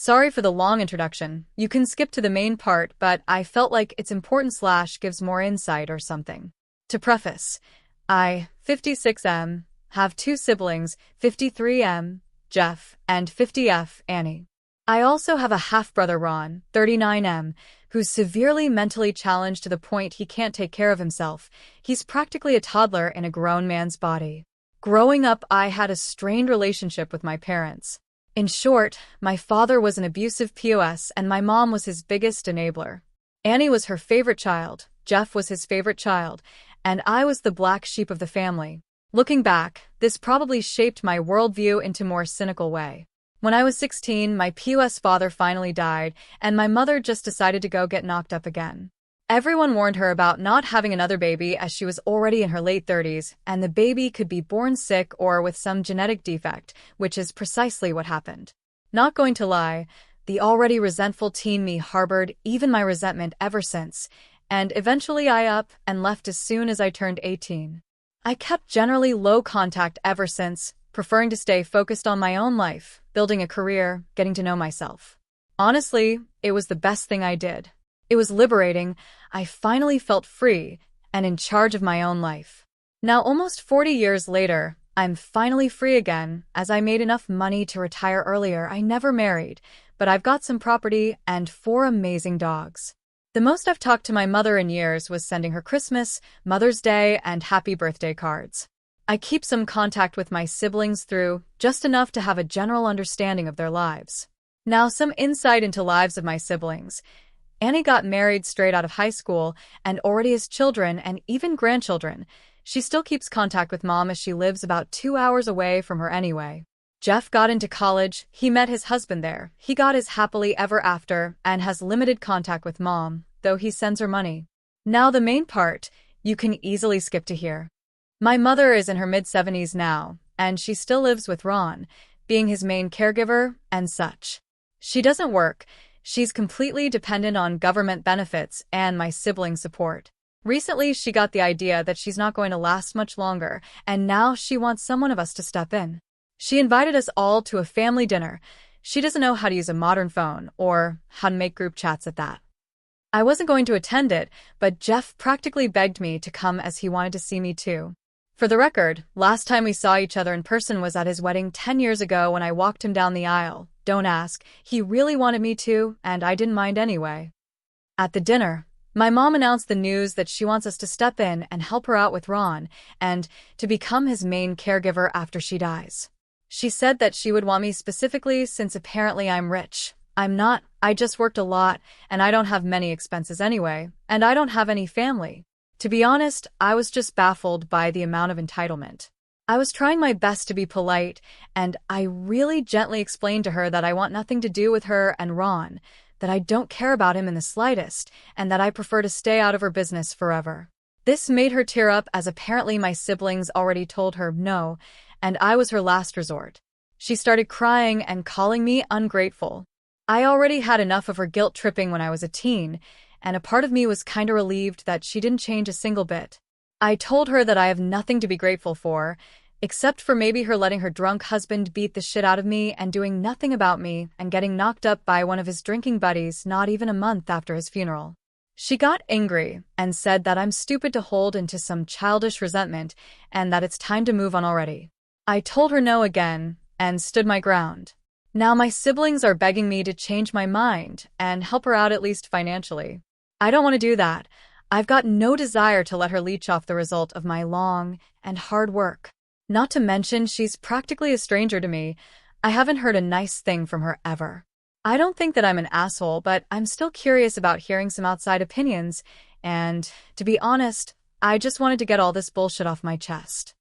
Sorry for the long introduction. You can skip to the main part, but I felt like it's important / gives more insight or something. To preface, I, 56M, have two siblings, 53M, Jeff, and 50F, Annie. I also have a half-brother, Ron, 39M, who's severely mentally challenged to the point he can't take care of himself. He's practically a toddler in a grown man's body. Growing up, I had a strained relationship with my parents. In short, my father was an abusive POS and my mom was his biggest enabler. Annie was her favorite child, Jeff was his favorite child, and I was the black sheep of the family. Looking back, this probably shaped my worldview into a more cynical way. When I was 16, my POS father finally died, and my mother just decided to go get knocked up again. Everyone warned her about not having another baby as she was already in her late 30s, and the baby could be born sick or with some genetic defect, which is precisely what happened. Not going to lie, the already resentful teen me harbored even my resentment ever since, and eventually I up and left as soon as I turned 18. I kept generally low contact ever since, preferring to stay focused on my own life, building a career, getting to know myself. Honestly, it was the best thing I did. It was liberating. I finally felt free and in charge of my own life. Now, almost 40 years later, I'm finally free again, as I made enough money to retire earlier. I never married, but I've got some property and 4 amazing dogs. The most I've talked to my mother in years was sending her Christmas, Mother's Day, and happy birthday cards. I keep some contact with my siblings through just enough to have a general understanding of their lives. Now, some insight into lives of my siblings. Annie got married straight out of high school and already has children and even grandchildren. She still keeps contact with mom as she lives about 2 hours away from her anyway. Jeff got into college, he met his husband there, he got his happily ever after and has limited contact with mom, though he sends her money. Now the main part, you can easily skip to here. My mother is in her mid-70s now, and she still lives with Ron, being his main caregiver and such. She doesn't work. She's completely dependent on government benefits and my sibling support. Recently, she got the idea that she's not going to last much longer, and now she wants someone of us to step in. She invited us all to a family dinner. She doesn't know how to use a modern phone or how to make group chats at that. I wasn't going to attend it, but Jeff practically begged me to come as he wanted to see me too. For the record, last time we saw each other in person was at his wedding 10 years ago when I walked him down the aisle. Don't ask, he really wanted me to, and I didn't mind anyway. At the dinner, my mom announced the news that she wants us to step in and help her out with Ron, and to become his main caregiver after she dies. She said that she would want me specifically since apparently I'm rich. I'm not, I just worked a lot, and I don't have many expenses anyway, and I don't have any family. To be honest, I was just baffled by the amount of entitlement. I was trying my best to be polite, and I really gently explained to her that I want nothing to do with her and Ron, that I don't care about him in the slightest, and that I prefer to stay out of her business forever. This made her tear up as apparently my siblings already told her no, and I was her last resort. She started crying and calling me ungrateful. I already had enough of her guilt tripping when I was a teen, and a part of me was kinda relieved that she didn't change a single bit. I told her that I have nothing to be grateful for, except for maybe her letting her drunk husband beat the shit out of me and doing nothing about me and getting knocked up by one of his drinking buddies not even a month after his funeral. She got angry and said that I'm stupid to hold into some childish resentment and that it's time to move on already. I told her no again and stood my ground. Now my siblings are begging me to change my mind and help her out at least financially. I don't want to do that. I've got no desire to let her leech off the result of my long and hard work. Not to mention, she's practically a stranger to me. I haven't heard a nice thing from her ever. I don't think that I'm an asshole, but I'm still curious about hearing some outside opinions, and, to be honest, I just wanted to get all this bullshit off my chest.